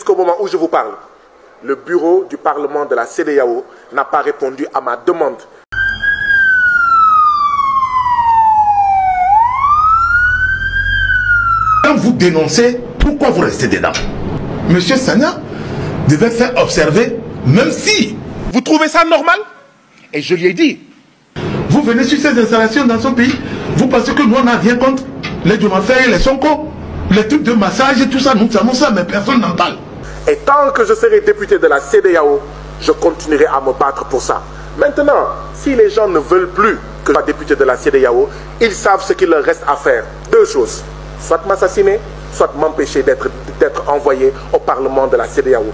jusqu'au moment où je vous parle, le bureau du Parlement de la CEDEAO n'a pas répondu à ma demande. Quand vous dénoncez, pourquoi vous restez dedans? Monsieur Sagna devait faire observer, même si... Vous trouvez ça normal? Et je lui ai dit. Vous venez sur ces installations dans son pays, vous pensez que nous on n'a rien contre les Djomafé, les Sonko, les trucs de massage et tout ça, nous savons ça, mais personne n'en parle. Et tant que je serai député de la CEDEAO, je continuerai à me battre pour ça. Maintenant, si les gens ne veulent plus que je sois député de la CEDEAO, ils savent ce qu'il leur reste à faire. Deux choses. Soit m'assassiner, soit m'empêcher d'être envoyé au Parlement de la CEDEAO.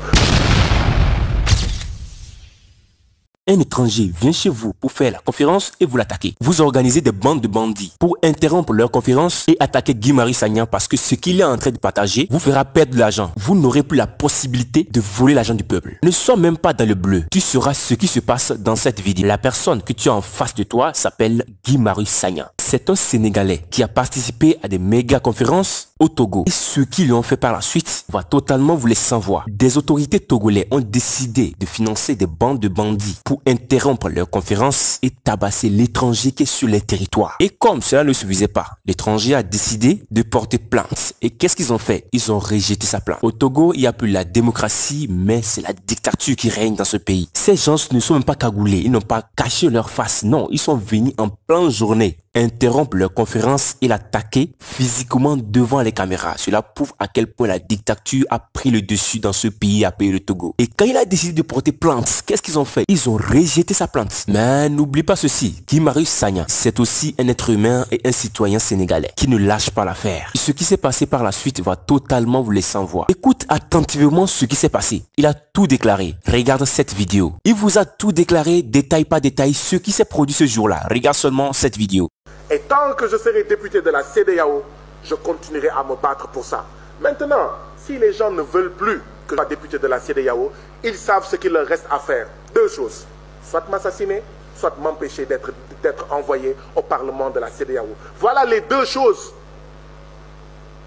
Un étranger vient chez vous pour faire la conférence et vous l'attaquez. Vous organisez des bandes de bandits pour interrompre leur conférence et attaquer Guy Marius Sagna parce que ce qu'il est en train de partager vous fera perdre de l'argent. Vous n'aurez plus la possibilité de voler l'argent du peuple. Ne sois même pas dans le bleu. Tu sauras ce qui se passe dans cette vidéo. La personne que tu as en face de toi s'appelle Guy Marius Sagna. C'est un Sénégalais qui a participé à des méga conférences au Togo. Et ce qu'ils lui ont fait par la suite va totalement vous laisser sans voix. Des autorités togolais ont décidé de financer des bandes de bandits pour interrompre leurs conférences et tabasser l'étranger qui est sur les territoires. Et comme cela ne suffisait pas, l'étranger a décidé de porter plainte. Et qu'est-ce qu'ils ont fait? Ils ont rejeté sa plainte. Au Togo, il n'y a plus la démocratie, mais c'est la dictature qui règne dans ce pays. Ces gens ne sont même pas cagoulés, ils n'ont pas caché leur face. Non, ils sont venus en pleine journée interrompre leur conférence et l'attaquer physiquement devant les caméras. Cela prouve à quel point la dictature a pris le dessus dans ce pays appelé le Togo. Et quand il a décidé de porter plainte, qu'est-ce qu'ils ont fait? Ils ont rejeté sa plainte. Mais n'oublie pas ceci, Guy Marius Sagna, c'est aussi un être humain et un citoyen sénégalais qui ne lâche pas l'affaire. Ce qui s'est passé par la suite va totalement vous laisser en voix. Écoute attentivement ce qui s'est passé. Il a tout déclaré. Regarde cette vidéo. Il vous a tout déclaré, détail par détail, ce qui s'est produit ce jour-là. Regarde seulement cette vidéo. Et tant que je serai député de la CEDEAO, je continuerai à me battre pour ça. Maintenant, si les gens ne veulent plus que je sois député de la CEDEAO, ils savent ce qu'il leur reste à faire. Deux choses. Soit m'assassiner, soit m'empêcher d'être envoyé au Parlement de la CEDEAO. Voilà les deux choses.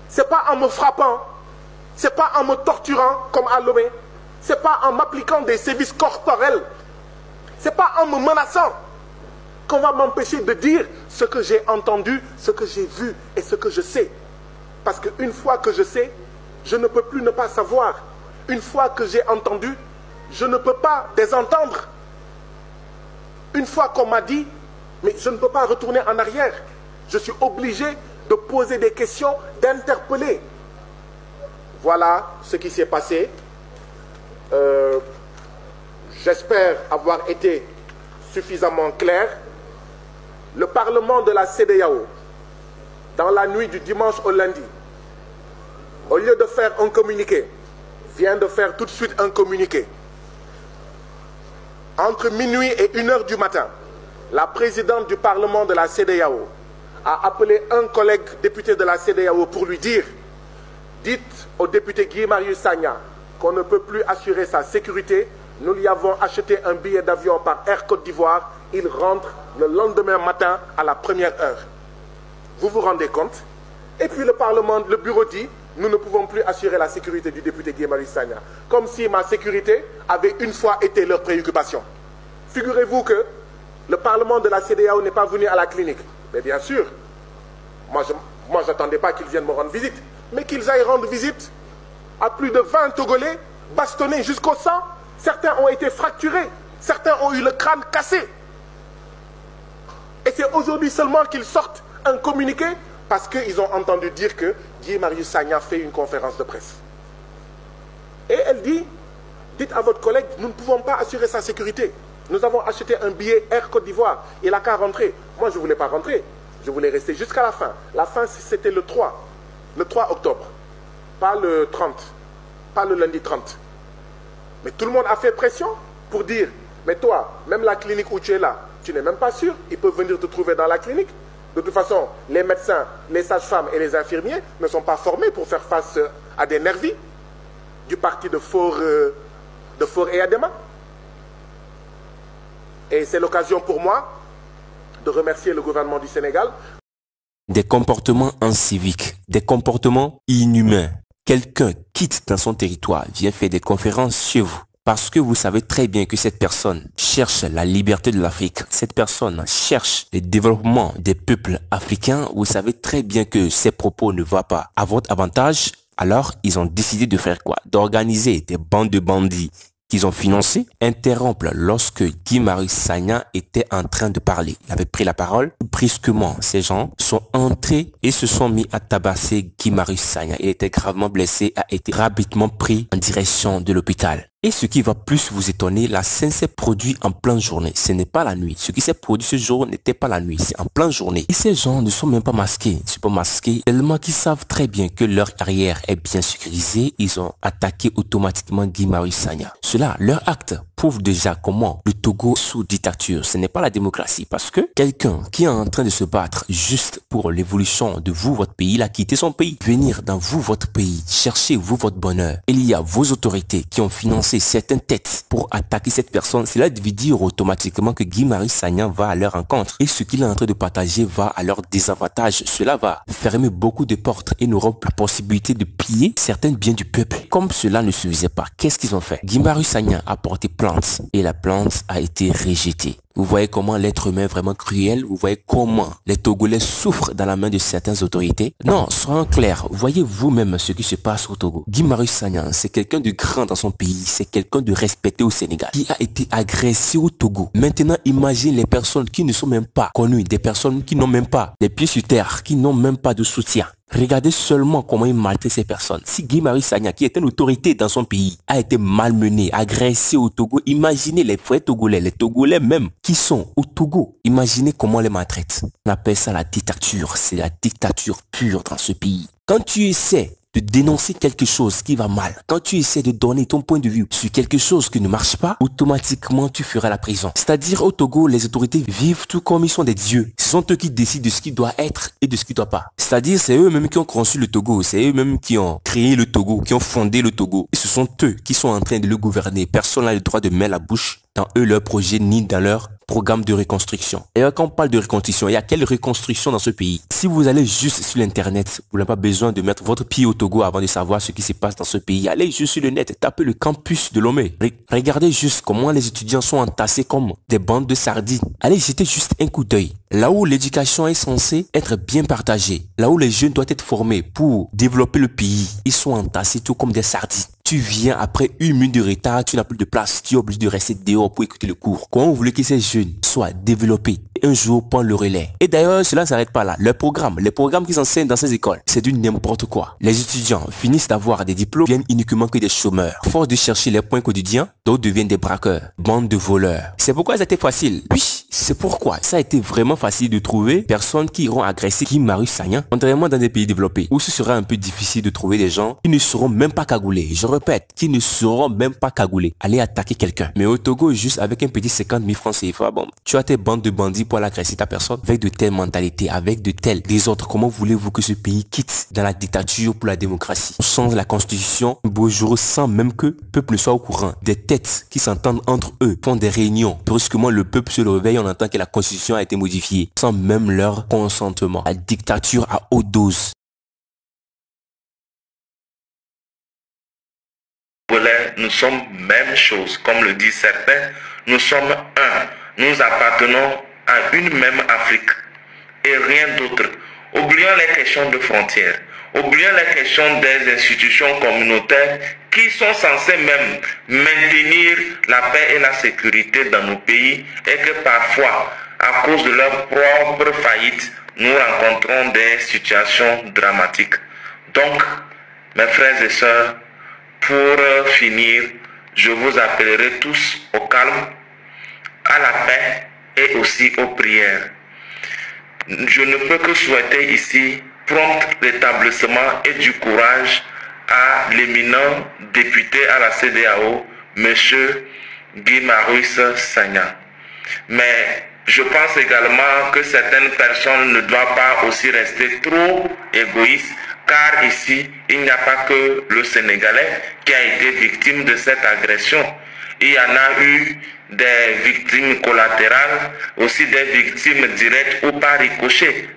C'est pas en me frappant, c'est pas en me torturant comme à Lomé, c'est pas en m'appliquant des sévices corporels, c'est pas en me menaçant qu'on va m'empêcher de dire ce que j'ai entendu, ce que j'ai vu et ce que je sais. Parce qu'une fois que je sais, je ne peux plus ne pas savoir. Une fois que j'ai entendu, je ne peux pas désentendre. Une fois qu'on m'a dit, mais je ne peux pas retourner en arrière. Je suis obligé de poser des questions, d'interpeller. Voilà ce qui s'est passé. J'espère avoir été suffisamment clair. Le Parlement de la CEDEAO, dans la nuit du dimanche au lundi, au lieu de faire un communiqué, vient de faire tout de suite un communiqué. Entre minuit et 1h du matin, la présidente du Parlement de la CEDEAO a appelé un collègue député de la CEDEAO pour lui dire « Dites au député Guy Marius Sagna qu'on ne peut plus assurer sa sécurité. Nous lui avons acheté un billet d'avion par Air Côte d'Ivoire. Il rentre le lendemain matin à la première heure. » Vous vous rendez compte? Et puis le Parlement, le bureau dit « Nous ne pouvons plus assurer la sécurité du député Guy Marius Sagna. » Comme si ma sécurité avait une fois été leur préoccupation. Figurez-vous que le Parlement de la CEDEAO n'est pas venu à la clinique. Mais bien sûr, moi je n'attendais pas qu'ils viennent me rendre visite. Mais qu'ils aillent rendre visite à plus de 20 Togolais, bastonnés jusqu'au sang. Certains ont été fracturés. Certains ont eu le crâne cassé. Et c'est aujourd'hui seulement qu'ils sortent un communiqué parce qu'ils ont entendu dire que Guy Marius Sagna fait une conférence de presse. Et elle dit, dites à votre collègue, nous ne pouvons pas assurer sa sécurité. Nous avons acheté un billet Air Côte d'Ivoire. Il n'a qu'à rentrer. Moi, je ne voulais pas rentrer. Je voulais rester jusqu'à la fin. La fin, c'était le 3 octobre. Pas le 30. Pas le lundi 30. Mais tout le monde a fait pression pour dire, mais toi, même la clinique où tu es là, tu n'es même pas sûr, ils peuvent venir te trouver dans la clinique. De toute façon, les médecins, les sages-femmes et les infirmiers ne sont pas formés pour faire face à des nervis du parti de Faure et Adema. Et c'est l'occasion pour moi de remercier le gouvernement du Sénégal. Des comportements inciviques, des comportements inhumains quelqu'un quitte dans son territoire, vient faire des conférences chez vous, parce que vous savez très bien que cette personne cherche la liberté de l'Afrique, cette personne cherche le développement des peuples africains, vous savez très bien que ces propos ne vont pas à votre avantage, alors ils ont décidé de faire quoi? D'organiser des bandes de bandits qu'ils ont financé, interrompre lorsque Guy Marius Sagna était en train de parler. Il avait pris la parole. Brusquement, ces gens sont entrés et se sont mis à tabasser Guy Marius Sagna. Il était gravement blessé, a été rapidement pris en direction de l'hôpital. Et ce qui va plus vous étonner, la scène s'est produite en pleine journée. Ce n'est pas la nuit. Ce qui s'est produit ce jour n'était pas la nuit. C'est en pleine journée. Et ces gens ne sont même pas masqués. Ils ne sont pas masqués tellement qu'ils savent très bien que leur arrière est bien sécurisé. Ils ont attaqué automatiquement Guy Marius Sagna. Cela, leur acte prouve déjà comment le Togo est sous dictature. Ce n'est pas la démocratie. Parce que quelqu'un qui est en train de se battre juste pour l'évolution de vous, votre pays, il a quitté son pays. Venir dans vous, votre pays, chercher vous, votre bonheur. Il y a vos autorités qui ont financé certaines têtes pour attaquer cette personne. Cela veut dire automatiquement que Guy Marius Sagna va à leur rencontre et ce qu'il est en train de partager va à leur désavantage. Cela va fermer beaucoup de portes et n'auront plus la possibilité de piller certains biens du peuple. Comme cela ne suffisait pas, qu'est-ce qu'ils ont fait? Guy Marius Sagna a porté plainte et la plainte a été rejetée. Vous voyez comment l'être humain est vraiment cruel. Vous voyez comment les Togolais souffrent dans la main de certaines autorités. Non, soyons clairs. Voyez vous-même ce qui se passe au Togo. Guy Marius Sagna, c'est quelqu'un de grand dans son pays. C'est quelqu'un de respecté au Sénégal qui a été agressé au Togo. Maintenant, imagine les personnes qui ne sont même pas connues. Des personnes qui n'ont même pas les pieds sur terre, qui n'ont même pas de soutien. Regardez seulement comment il maltraite ces personnes. Si Guy Marius Sagna, qui est une autorité dans son pays, a été malmené, agressé au Togo, imaginez les frères togolais, les Togolais même, qui sont au Togo. Imaginez comment on les maltraite. On appelle ça la dictature. C'est la dictature pure dans ce pays. Quand tu essaies de dénoncer quelque chose qui va mal, quand tu essaies de donner ton point de vue sur quelque chose qui ne marche pas, automatiquement tu feras la prison. C'est-à-dire au Togo, les autorités vivent tout comme ils sont des dieux. Ce sont eux qui décident de ce qui doit être et de ce qui ne doit pas. C'est-à-dire c'est eux-mêmes qui ont conçu le Togo, c'est eux-mêmes qui ont créé le Togo, qui ont fondé le Togo. Et ce sont eux qui sont en train de le gouverner. Personne n'a le droit de mettre la bouche dans eux, leur projet, ni dans leur programme de reconstruction. Et quand on parle de reconstruction, il y a quelle reconstruction dans ce pays? Si vous allez juste sur l'internet, vous n'avez pas besoin de mettre votre pied au Togo avant de savoir ce qui se passe dans ce pays. Allez juste sur le net, tapez le campus de Lomé. Regardez juste comment les étudiants sont entassés comme des bandes de sardines. Allez jeter juste un coup d'œil. Là où l'éducation est censée être bien partagée, là où les jeunes doivent être formés pour développer le pays, ils sont entassés tout comme des sardines. Tu viens après 1 minute de retard, tu n'as plus de place, tu es obligé de rester dehors pour écouter le cours. Comment vous voulez que ces jeunes soient développés et un jour prendre le relais? Et d'ailleurs, cela ne s'arrête pas là. Les programmes qu'ils enseignent dans ces écoles, c'est du n'importe quoi. Les étudiants finissent d'avoir des diplômes, viennent uniquement que des chômeurs. Force de chercher les points quotidiens, d'autres deviennent des braqueurs, bandes de voleurs. C'est pourquoi ça a été facile. Oui, c'est pourquoi ça a été vraiment facile de trouver personnes qui iront agresser Guy Marius Sagna, contrairement dans des pays développés, où ce sera un peu difficile de trouver des gens qui ne seront même pas cagoulés. Je répète, qui ne seront même pas cagoulés. Aller attaquer quelqu'un. Mais au Togo, juste avec un petit 50 000 francs CFA, bon, tu as tes bandes de bandits pour aller agresser ta personne avec de telles mentalités, avec de tels désordres. Comment voulez-vous que ce pays quitte dans la dictature pour la démocratie? On change la constitution un beau jour sans même que le peuple soit au courant. Des têtes qui s'entendent entre eux font des réunions. Brusquement, le peuple se réveille, on entend que la constitution a été modifiée sans même leur consentement. La dictature à haute dose. Nous sommes même chose, comme le disent certains, nous sommes un, nous appartenons à une même Afrique et rien d'autre. Oublions les questions de frontières, oublions les questions des institutions communautaires qui sont censées même maintenir la paix et la sécurité dans nos pays et que parfois, à cause de leur propre faillite, nous rencontrons des situations dramatiques. Donc, mes frères et sœurs, pour finir, je vous appellerai tous au calme, à la paix et aussi aux prières. Je ne peux que souhaiter ici prompt rétablissement et du courage à l'éminent député à la CEDEAO, M. Guy Marius Sagna. Mais je pense également que certaines personnes ne doivent pas aussi rester trop égoïstes, car ici, il n'y a pas que le Sénégalais qui a été victime de cette agression. Il y en a eu des victimes collatérales, aussi des victimes directes ou par ricochet.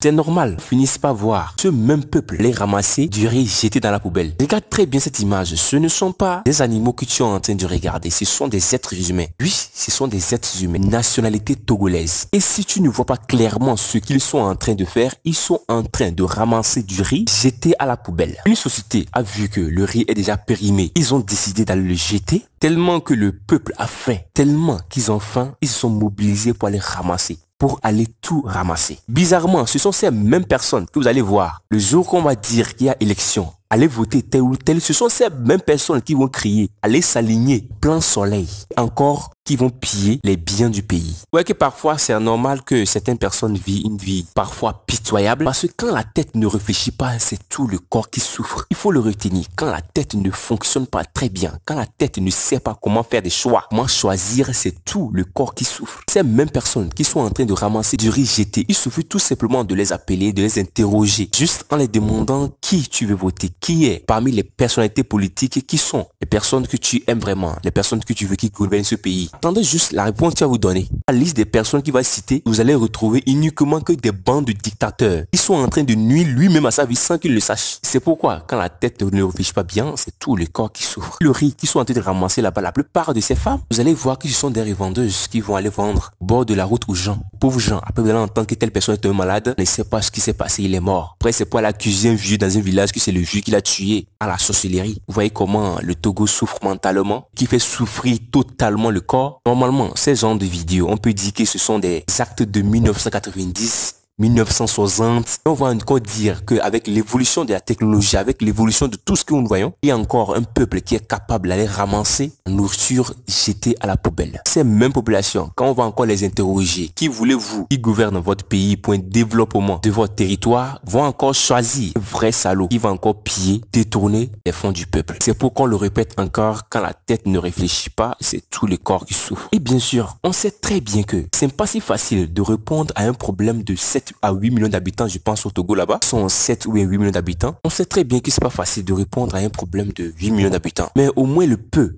C'est normal, finissent par voir ce même peuple les ramasser du riz jeté dans la poubelle. Regarde très bien cette image, ce ne sont pas des animaux que tu es en train de regarder, ce sont des êtres humains. Oui, ce sont des êtres humains, nationalité togolaise. Et si tu ne vois pas clairement ce qu'ils sont en train de faire, ils sont en train de ramasser du riz jeté à la poubelle. Une société a vu que le riz est déjà périmé, ils ont décidé d'aller le jeter, tellement que le peuple a faim, tellement qu'ils ont faim, ils se sont mobilisés pour aller ramasser, pour aller tout ramasser. Bizarrement, ce sont ces mêmes personnes que vous allez voir le jour qu'on va dire qu'il y a élection. Allez voter tel ou tel, ce sont ces mêmes personnes qui vont crier, allez s'aligner, plein soleil, encore qui vont piller les biens du pays. Vous voyez que parfois c'est normal que certaines personnes vivent une vie parfois pitoyable parce que quand la tête ne réfléchit pas, c'est tout le corps qui souffre. Il faut le retenir. Quand la tête ne fonctionne pas très bien, quand la tête ne sait pas comment faire des choix, comment choisir, c'est tout le corps qui souffre. Ces mêmes personnes qui sont en train de ramasser du riz jeté, il suffit tout simplement de les appeler, de les interroger, juste en les demandant qui tu veux voter, qui est parmi les personnalités politiques, qui sont les personnes que tu aimes vraiment, les personnes que tu veux qui gouvernent ce pays. Attendez juste la réponse qu'il va vous donner. La liste des personnes qu'il va citer, vous allez retrouver uniquement que des bandes de dictateurs qui sont en train de nuire lui-même à sa vie sans qu'il le sache. C'est pourquoi, quand la tête ne réfléchit pas bien, c'est tout le corps qui souffre. Le riz qu'ils sont en train de ramasser là-bas, la plupart de ces femmes, vous allez voir que ce sont des revendeuses qui vont aller vendre au bord de la route aux gens. Pauvres gens, après vous allez entendre que telle personne est un malade, ne sait pas ce qui s'est passé, il est mort. Après, c'est pour aller accuser un vieux dans un village que c'est le vieux qui l'a tué à la sorcellerie. Vous voyez comment le Togo souffre mentalement, qui fait souffrir totalement le corps. Normalement, ces genres de vidéos, on peut dire que ce sont des actes de 1990, 1960. On va encore dire qu'avec l'évolution de la technologie, avec l'évolution de tout ce que nous voyons, il y a encore un peuple qui est capable d'aller ramasser la nourriture jetée à la poubelle. Ces mêmes populations, quand on va encore les interroger, qui voulez-vous qui gouverne votre pays pour un développement de votre territoire, vont encore choisir un vrai salaud qui va encore piller, détourner les fonds du peuple. C'est pourquoi on le répète encore, quand la tête ne réfléchit pas, c'est tout le corps qui souffre. Et bien sûr, on sait très bien que c'est pas si facile de répondre à un problème de 7 à 8 millions d'habitants, je pense au Togo là-bas, sont 7 ou 8 millions d'habitants. On sait très bien que c'est pas facile de répondre à un problème de 8 millions d'habitants. Mais au moins le peu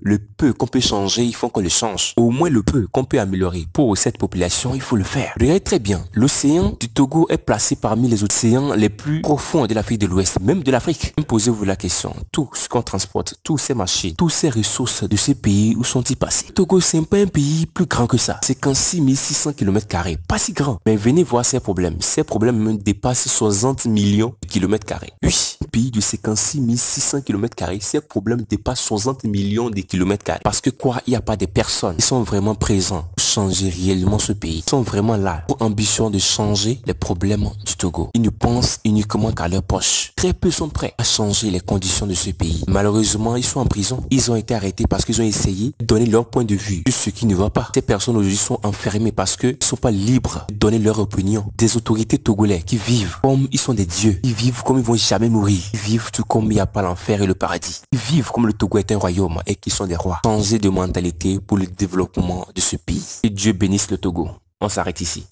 qu'on peut changer, il faut qu'on le change. Au moins le peu qu'on peut améliorer pour cette population, il faut le faire. Regardez très bien, l'océan du Togo est placé parmi les océans les plus profonds de l'Afrique de l'Ouest, même de l'Afrique. Posez-vous la question, tout ce qu'on transporte, tous ces marchés, toutes ces ressources de ce pays, où sont-ils passés? Le Togo, c'est pas un pays plus grand que ça. C'est 56 600 km², pas si grand. Mais venez voir ces problèmes. Ces problèmes même dépassent 60 millions de km². Oui, un pays de 56 600 km², ces problèmes dépassent 60 millions de km². Parce que quoi, il n'y a pas des personnes qui sont vraiment présents pour changer réellement ce pays. Ils sont vraiment là pour ambition de changer les problèmes du Togo. Ils ne pensent uniquement qu'à leur poche. Très peu sont prêts à changer les conditions de ce pays. Malheureusement, ils sont en prison. Ils ont été arrêtés parce qu'ils ont essayé de donner leur point de vue sur ce qui ne va pas. Ces personnes aujourd'hui sont enfermées parce qu'ils ne sont pas libres de donner leur opinion. Des autorités togolais qui vivent comme ils sont des dieux. Ils vivent comme ils vont jamais mourir. Ils vivent tout comme il n'y a pas l'enfer et le paradis. Ils vivent comme le Togo est un royaume et qu'ils sont des rois. Changer de mentalité pour le développement de ce pays. Et Dieu bénisse le Togo. On s'arrête ici.